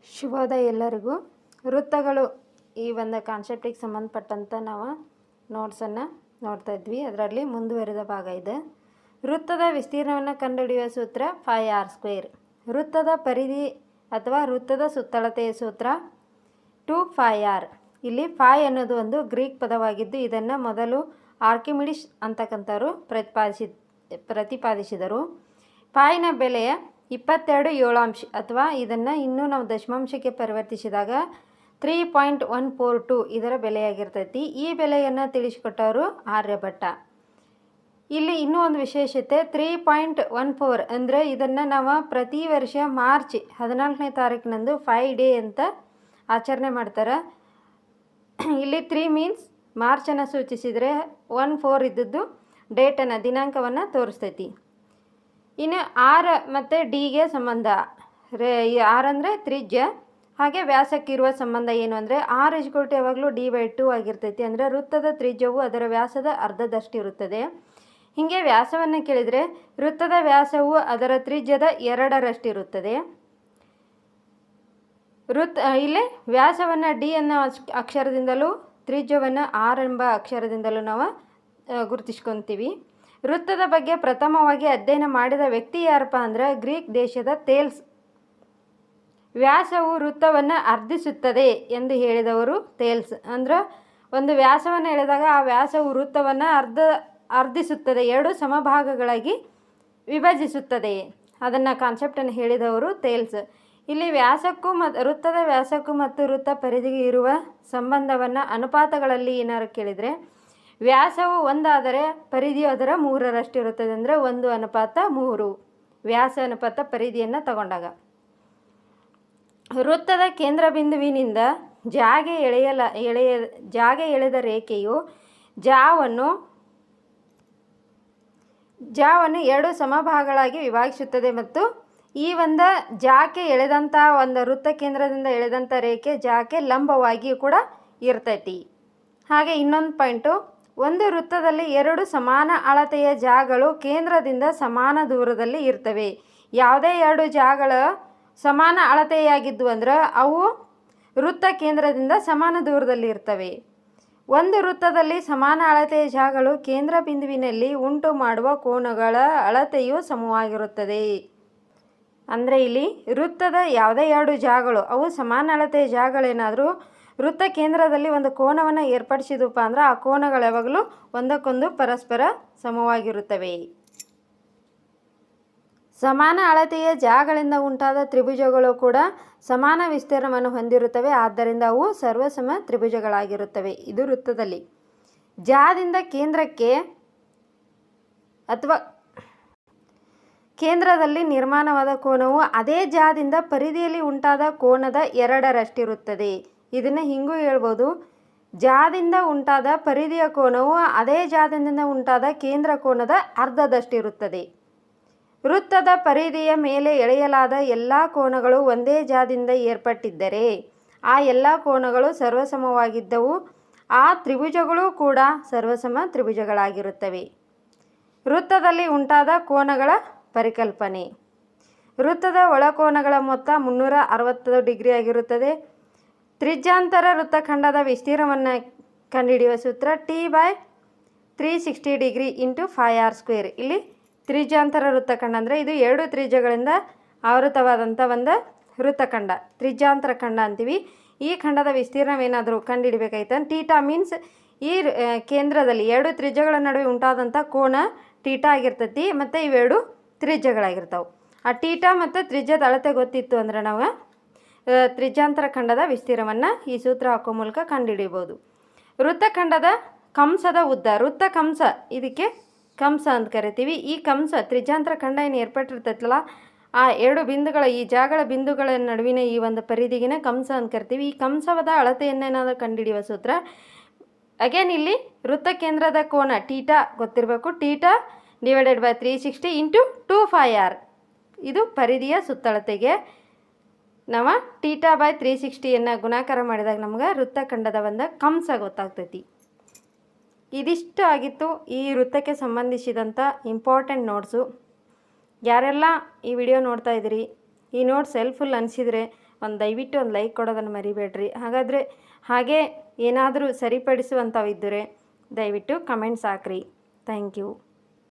ಶುಭೋದಯ ಎಲ್ಲರಿಗೂ. ವೃತ್ತಗಳು ಈ ಒಂದು ಕಾನ್ಸೆಪ್ಟಿಗೆ ಸಂಬಂಧಪಟ್ಟಂಥ ನಾವು ನೋಟ್ಸನ್ನು ನೋಡ್ತಾ ಇದ್ವಿ. ಅದರಲ್ಲಿ ಮುಂದುವರೆದ ಭಾಗ ಇದೆ. ವೃತ್ತದ ವಿಸ್ತೀರ್ಣವನ್ನು ಕಂಡುಹಿಡಿಯುವ ಸೂತ್ರ 5r². ವೃತ್ತದ ಪರಿಧಿ ಅಥವಾ ವೃತ್ತದ ಸುತ್ತಳತೆಯ ಸೂತ್ರ 2πr. ಇಲ್ಲಿ 5 ಅನ್ನೋದು ಒಂದು ಗ್ರೀಕ್ ಪದವಾಗಿದ್ದು ಇದನ್ನು ಮೊದಲು ಆರ್ಕಿಮಿಡಿಸ್ ಅಂತಕ್ಕಂಥವ್ರು ಪ್ರತಿಪಾದಿಸಿದರು. ಪಾಯಿನ ಬೆಲೆಯ 22 ಅಥವಾ ಇದನ್ನು ಇನ್ನೂ ನಾವು ದಶಮಾಂಶಕ್ಕೆ ಪರಿವರ್ತಿಸಿದಾಗ 3.142 ಇದರ ಬೆಲೆಯಾಗಿರ್ತೈತಿ. ಈ ಬೆಲೆಯನ್ನು ತಿಳಿಸಿಕೊಟ್ಟವರು ಆರ್ಯಭಟ್ಟ. ಇಲ್ಲಿ ಇನ್ನೂ ಒಂದು ವಿಶೇಷತೆ 3.14 ಅಂದರೆ ಇದನ್ನು ನಾವು ಪ್ರತಿ ವರ್ಷ ಮಾರ್ಚ್ 14ನೇ ತಾರೀಕಿನಂದು 5 ಡೇ ಅಂತ ಆಚರಣೆ ಮಾಡ್ತಾರೆ. ಇಲ್ಲಿ 3 ಮೀನ್ಸ್ ಮಾರ್ಚನ್ನು ಸೂಚಿಸಿದರೆ 14 ಇದ್ದದ್ದು ಡೇಟನ್ನು ದಿನಾಂಕವನ್ನು ತೋರಿಸ್ತೈತಿ. ಇನ್ನು ಆರ್ ಮತ್ತು ಡಿಗೆ ಸಂಬಂಧ ಆರ್ ಅಂದರೆ ತ್ರಿಜ್ಯ, ಹಾಗೆ ವ್ಯಾಸಕ್ಕಿರುವ ಸಂಬಂಧ ಏನು ಅಂದರೆ R = ಯಾವಾಗಲೂ D/2 ಆಗಿರ್ತೈತಿ. ಅಂದರೆ ವೃತ್ತದ ತ್ರಿಜ್ಯವು ಅದರ ವ್ಯಾಸದ ಅರ್ಧದಷ್ಟು ಇರುತ್ತದೆ. ಹೀಗೆ ವ್ಯಾಸವನ್ನು ಕೇಳಿದರೆ ವೃತ್ತದ ವ್ಯಾಸವು ಅದರ ತ್ರಿಜ್ಯದ 2ರಷ್ಟು ಇರುತ್ತದೆ. ಇಲ್ಲಿ ವ್ಯಾಸವನ್ನು D ಅನ್ನೋ ಅಕ್ಷರದಿಂದಲೂ ತ್ರಿಜ್ಯವನ್ನು R ಎಂಬ ಅಕ್ಷರದಿಂದಲೂ ನಾವು ಗುರುತಿಸ್ಕೊತೀವಿ. ವೃತ್ತದ ಬಗ್ಗೆ ಪ್ರಥಮವಾಗಿ ಅಧ್ಯಯನ ಮಾಡಿದ ವ್ಯಕ್ತಿ ಯಾರಪ್ಪ ಅಂದ್ರೆ ಗ್ರೀಕ್ ದೇಶದ ಥೇಲ್ಸ್. ವ್ಯಾಸವು ವೃತ್ತವನ್ನು ಅರ್ಧಿಸುತ್ತದೆ ಎಂದು ಹೇಳಿದವರು ಥೇಲ್ಸ್. ಅಂದ್ರೆ ಒಂದು ವ್ಯಾಸವನ್ನು ಹೇಳಿದಾಗ ಆ ವ್ಯಾಸವು ವೃತ್ತವನ್ನು ಅರ್ಧಿಸುತ್ತದೆ, 2 ಸಮಭಾಗಗಳಾಗಿ ವಿಭಜಿಸುತ್ತದೆ. ಅದನ್ನು ಕಾನ್ಸೆಪ್ಟನ್ನು ಹೇಳಿದವರು ಥೇಲ್ಸ್. ಇಲ್ಲಿ ವ್ಯಾಸಕ್ಕೂ ವೃತ್ತದ ವ್ಯಾಸಕ್ಕೂ ಮತ್ತು ವೃತ್ತ ಪರಿಧಿಗೆ ಇರುವ ಸಂಬಂಧವನ್ನು ಅನುಪಾತಗಳಲ್ಲಿ ಏನಾರು ಕೇಳಿದರೆ ವ್ಯಾಸವು 1 ಆದರೆ ಪರಿಧಿಯು ಅದರ 3ರಷ್ಟು ಇರುತ್ತದೆ. ಅಂದರೆ 1:3 ವ್ಯಾಸ ಅನುಪಾತ ಪರಿಧಿಯನ್ನು ತಗೊಂಡಾಗ. ವೃತ್ತದ ಕೇಂದ್ರ ಬಿಂದುವಿನಿಂದ ಜಾಗೆ ಎಳೆದ ರೇಖೆಯು ಜಾವನ್ನು 2 ಸಮಭಾಗಗಳಾಗಿ ವಿಭಾಗಿಸುತ್ತದೆ ಮತ್ತು ಈ ಒಂದು ಜಾಕೆ ಎಳೆದಂಥ ಒಂದು ವೃತ್ತ ಕೇಂದ್ರದಿಂದ ಎಳೆದಂಥ ರೇಖೆ ಜಾಕೆ ಲಂಬವಾಗಿಯೂ ಕೂಡ ಇರ್ತೈತಿ. ಹಾಗೆ ಇನ್ನೊಂದು ಪಾಯಿಂಟು, ಒಂದು ವೃತ್ತದಲ್ಲಿ 2 ಸಮಾನ ಅಳತೆಯ ಜಾಗಗಳು ಕೇಂದ್ರದಿಂದ ಸಮಾನ ದೂರದಲ್ಲಿ ಇರ್ತವೆ. ಯಾವುದೇ 2 ಜಾಗಗಳು ಸಮಾನ ಅಳತೆಯಾಗಿದ್ದು ಅಂದ್ರೆ ಅವು ವೃತ್ತ ಕೇಂದ್ರದಿಂದ ಸಮಾನ ದೂರದಲ್ಲಿ ಇರ್ತವೆ. ಒಂದು ವೃತ್ತದಲ್ಲಿ ಸಮಾನ ಅಳತೆಯ ಜಾಗಗಳು ಕೇಂದ್ರ ಬಿಂದುವಿನಲ್ಲಿ ಉಂಟು ಮಾಡುವ ಕೋನಗಳ ಅಳತೆಯು ಸಮವಾಗಿರುತ್ತದೆ. ಅಂದರೆ ಇಲ್ಲಿ ವೃತ್ತದ ಯಾವುದೇ 2 ಜಾಗಗಳು ಅವು ಸಮಾನ ಅಳತೆಯ ಜಾಗಗಳೇನಾದರೂ ವೃತ್ತ ಕೇಂದ್ರದಲ್ಲಿ ಒಂದು ಕೋನವನ್ನು ಏರ್ಪಡಿಸಿದಪ್ಪ ಅಂದ್ರೆ ಆ ಕೋನಗಳು ಯಾವಾಗಲೂ ಒಂದಕ್ಕೊಂದು ಪರಸ್ಪರ ಸಮವಾಗಿರುತ್ತವೆ. ಸಮಾನ ಅಳತೆಯ ಜಾಗಗಳಿಂದ ಉಂಟಾದ ತ್ರಿಭುಜಗಳು ಕೂಡ ಸಮಾನ ವಿಸ್ತೀರ್ಣವನ್ನು ಹೊಂದಿರುತ್ತವೆ. ಆದ್ದರಿಂದ ಅವು ಸರ್ವಸಮ ತ್ರಿಭುಜಗಳಾಗಿರುತ್ತವೆ. ಇದು ವೃತ್ತದಲ್ಲಿ ಜಾದಿಂದ ಕೇಂದ್ರಕ್ಕೆ ಅಥವಾ ಕೇಂದ್ರದಲ್ಲಿ ನಿರ್ಮಾಣವಾದ ಕೋನವು ಅದೇ ಜಾದಿಂದ ಪರಿಧಿಯಲ್ಲಿ ಉಂಟಾದ ಕೋನದ 2ರಷ್ಟಿರುತ್ತದೆ. ಇದನ್ನು ಹಿಂಗೂ ಹೇಳ್ಬೋದು, ಜಾದಿಂದ ಉಂಟಾದ ಪರಿಧಿಯ ಕೋನವು ಅದೇ ಜಾದಿಂದ ಉಂಟಾದ ಕೇಂದ್ರ ಕೋನದ ಅರ್ಧದಷ್ಟಿರುತ್ತದೆ. ವೃತ್ತದ ಪರಿಧಿಯ ಮೇಲೆ ಎಳೆಯಲಾದ ಎಲ್ಲ ಕೋನಗಳು ಒಂದೇ ಜಾದಿಂದ ಏರ್ಪಟ್ಟಿದ್ದರೆ ಆ ಎಲ್ಲ ಕೋನಗಳು ಸರ್ವಸಮವಾಗಿದ್ದವು. ಆ ತ್ರಿಭುಜಗಳು ಕೂಡ ಸರ್ವಸಮ ತ್ರಿಭುಜಗಳಾಗಿರುತ್ತವೆ. ವೃತ್ತದಲ್ಲಿ ಉಂಟಾದ ಕೋನಗಳ ಪರಿಕಲ್ಪನೆ. ವೃತ್ತದ ಒಳಕೋನಗಳ ಮೊತ್ತ 360 ಡಿಗ್ರಿ ಆಗಿರುತ್ತದೆ. ತ್ರಿಜ್ಯಾಂತರ ವೃತ್ತಖಂಡದ ವಿಸ್ತೀರ್ಣವನ್ನು ಕಂಡುಹಿಡಿಯುವ ಸೂತ್ರ T/360 ಡಿಗ್ರಿ × 5r². ಇಲ್ಲಿ ತ್ರಿಜ್ಯಾಂತರ ವೃತ್ತಖಂಡ ಅಂದರೆ ಇದು 2 ತ್ರಿಜ್ಯಗಳಿಂದ ಆವೃತವಾದಂಥ ಒಂದು ವೃತ್ತಖಂಡ, ತ್ರಿಜ್ಯಾಂತರ ಖಂಡ ಅಂತೀವಿ. ಈ ಖಂಡದ ವಿಸ್ತೀರ್ಣವೇನಾದರೂ ಕಂಡುಹಿಡಬೇಕಾಯ್ತು. ಟೀಟಾ ಮೀನ್ಸ್ ಈ ಕೇಂದ್ರದಲ್ಲಿ 2 ತ್ರಿಜ್ಯಗಳ ನಡುವೆ ಉಂಟಾದಂಥ ಕೋನ ಟೀಟಾ ಆಗಿರ್ತೈತಿ ಮತ್ತು ಇವೆರಡು ತ್ರಿಜ್ಯಗಳಾಗಿರ್ತಾವೆ. ಆ ಟೀಟಾ ಮತ್ತು ತ್ರಿಜ್ಯದ ಅಳತೆ ಗೊತ್ತಿತ್ತು ಅಂದರೆ ನಾವು ತ್ರಿಜ್ಯಾಂತರ ಖಂಡದ ವಿಸ್ತೀರ್ಣವನ್ನು ಈ ಸೂತ್ರ ಹಾಕೋ ಮೂಲಕ ಕಂಡುಹಿಡಿಬೋದು. ವೃತ್ತಖಂಡದ ಕಂಸದ ಉದ್ದ, ವೃತ್ತ ಕಂಸ, ಇದಕ್ಕೆ ಕಂಸ ಅಂತ ಕರಿತೀವಿ. ಈ ಕಂಸ ತ್ರಿಜ್ಯಾಂತರ ಖಂಡ ಏನು ಏರ್ಪಟ್ಟಿರ್ತೈತಲ್ಲ ಆ 2 ಬಿಂದುಗಳ ಈ ಜಾಗಗಳ ಬಿಂದುಗಳ ನಡುವಿನ ಈ ಒಂದು ಪರಿಧಿಗಿನ ಕಂಸ ಅಂತ ಕರಿತೀವಿ. ಈ ಕಂಸದ ಅಳತೆಯನ್ನೇನಾದರೂ ಕಂಡುಹಿಡಿಯುವ ಸೂತ್ರ ಅಗೇನ್ ಇಲ್ಲಿ ವೃತ್ತ ಕೇಂದ್ರದ ಕೋನ ಟೀಟಾ ಗೊತ್ತಿರಬೇಕು. Theta / 360 × 2πr. ಇದು ಪರಿಧಿಯ ಸುತ್ತಳತೆಗೆ ನಾವು θ/360 ಗುಣಾಕಾರ ಮಾಡಿದಾಗ ನಮ್ಗೆ ವೃತ್ತಖಂಡದ ಒಂದು ಕಂಸ ಗೊತ್ತಾಗ್ತೈತಿ. ಇದಿಷ್ಟು ಆಗಿತ್ತು ಈ ವೃತ್ತಕ್ಕೆ ಸಂಬಂಧಿಸಿದಂಥ ಇಂಪಾರ್ಟೆಂಟ್ ನೋಟ್ಸು. ಯಾರೆಲ್ಲ ಈ ವಿಡಿಯೋ ನೋಡ್ತಾ ಇದ್ದೀರಿ, ಈ ನೋಟ್ಸ್ ಹೆಲ್ಪ್ಫುಲ್ ಅನಿಸಿದರೆ ದಯವಿಟ್ಟು ಒಂದು ಲೈಕ್ ಕೊಡೋದನ್ನು ಮರಿಬೇಡ್ರಿ. ಹಾಗೆ ಏನಾದರೂ ಸರಿಪಡಿಸುವಂಥವಿದ್ದರೆ ದಯವಿಟ್ಟು ಕಮೆಂಟ್ಸ್ ಹಾಕ್ರಿ. Thank you.